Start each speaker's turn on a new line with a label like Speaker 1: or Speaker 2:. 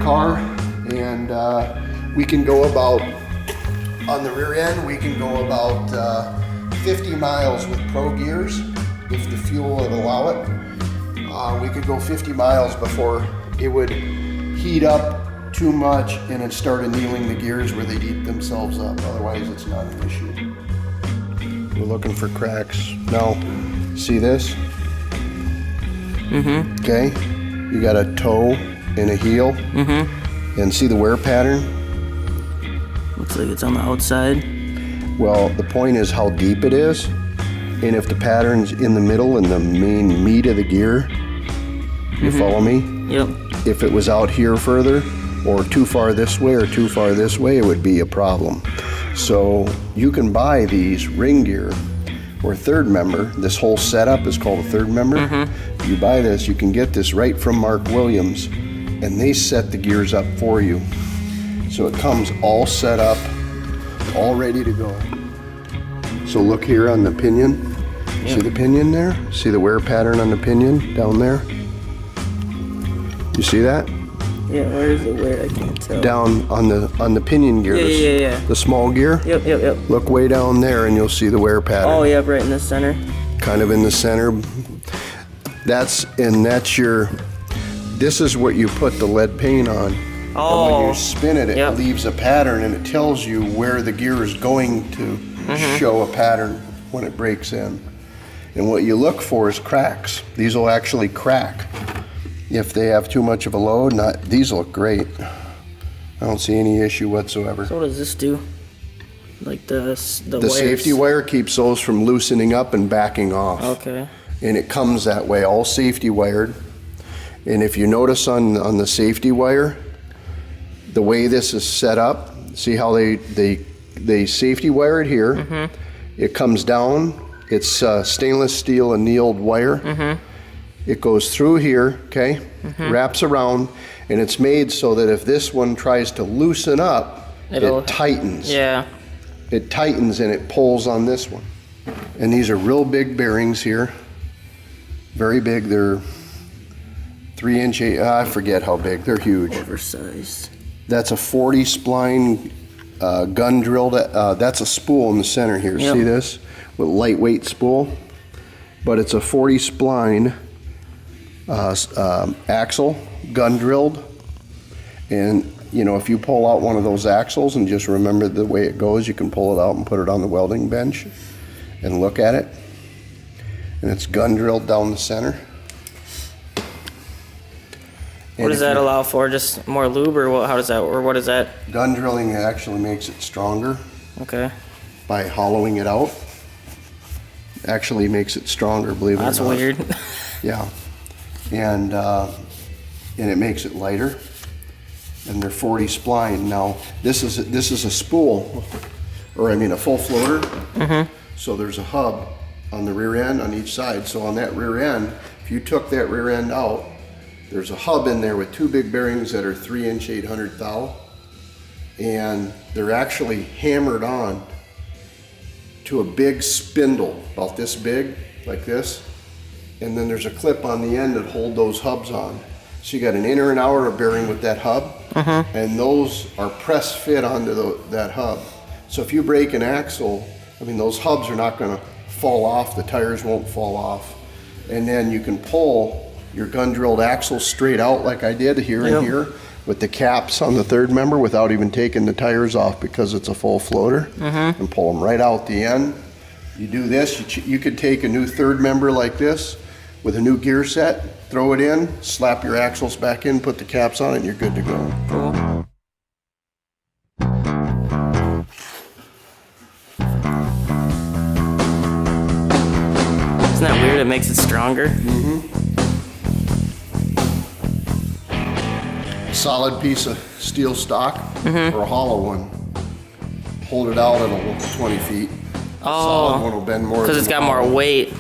Speaker 1: car, and we can go about, on the rear end, we can go about 50 miles with pro gears, if the fuel would allow it. We could go 50 miles before it would heat up too much and it start annealing the gears where they'd eat themselves up. Otherwise, it's not an issue. We're looking for cracks. Now, see this?
Speaker 2: Mm-hmm.
Speaker 1: Okay, you got a toe and a heel.
Speaker 2: Mm-hmm.
Speaker 1: And see the wear pattern?
Speaker 2: Looks like it's on the outside.
Speaker 1: Well, the point is how deep it is. And if the pattern's in the middle in the main meat of the gear, you follow me?
Speaker 2: Yep.
Speaker 1: If it was out here further, or too far this way or too far this way, it would be a problem. So you can buy these ring gear or third member. This whole setup is called a third member. You buy this, you can get this right from Mark Williams, and they set the gears up for you. So it comes all set up, all ready to go. So look here on the pinion. See the pinion there? See the wear pattern on the pinion down there? You see that?
Speaker 2: Yeah, where is it? Where? I can't tell.
Speaker 1: Down on the pinion gear.
Speaker 2: Yeah.
Speaker 1: The small gear?
Speaker 2: Yep.
Speaker 1: Look way down there and you'll see the wear pattern.
Speaker 2: Oh, yeah, right in the center.
Speaker 1: Kind of in the center. That's your, this is what you put the lead paint on.
Speaker 2: Oh.
Speaker 1: And when you spin it, it leaves a pattern and it tells you where the gear is going to show a pattern when it breaks in. And what you look for is cracks. These will actually crack if they have too much of a load. These look great. I don't see any issue whatsoever.
Speaker 2: So what does this do? Like the
Speaker 1: wires? Safety wire keeps those from loosening up and backing off.
Speaker 2: Okay.
Speaker 1: And it comes that way, all safety wired. And if you notice on the safety wire, the way this is set up, see how they safety wire it here. It comes down, it's stainless steel annealed wire. It goes through here, okay, wraps around, and it's made so that if this one tries to loosen up, it tightens.
Speaker 2: Yeah.
Speaker 1: It tightens and it pulls on this one. And these are real big bearings here. Very big, they're 3-inch, I forget how big, they're huge.
Speaker 2: Oversized.
Speaker 1: That's a 40 spline gun drilled, that's a spool in the center here, see this? With lightweight spool. But it's a 40 spline axle, gun drilled. And you know, if you pull out one of those axles and just remember the way it goes, you can pull it out and put it on the welding bench and look at it. And it's gun drilled down the center.
Speaker 2: What does that allow for? Just more lube, or what? How does that, or what is that?
Speaker 1: Gun drilling actually makes it stronger.
Speaker 2: Okay.
Speaker 1: By hollowing it out, actually makes it stronger. Believe it or not.
Speaker 2: That's weird.
Speaker 1: Yeah, and it makes it lighter. And they're 40 spline. Now this is a spool, or I mean a full floater. So there's a hub on the rear end on each side. So on that rear end, if you took that rear end out, there's a hub in there with two big bearings that are 3-inch 800 thou, and they're actually hammered on to a big spindle about this big, like this, and then there's a clip on the end that hold those hubs on. So you got an inner and outer bearing with that hub, and those are press fit onto that hub. So if you break an axle, I mean, those hubs are not going to fall off, the tires won't fall off, and then you can pull your gun drilled axle straight out like I did here and here with the caps on the third member without even taking the tires off because it's a full floater, and pull them right out the end. You do this, you could take a new third member like this with a new gear set, throw it in, slap your axles back in, put the caps on it, and you're good to go.
Speaker 2: Cool. Isn't that weird? It makes it stronger.
Speaker 1: Solid piece of steel stock or a hollow one. Hold it out, it'll 20 feet.
Speaker 2: Oh,
Speaker 1: solid one will bend more.
Speaker 2: because it's got more weight.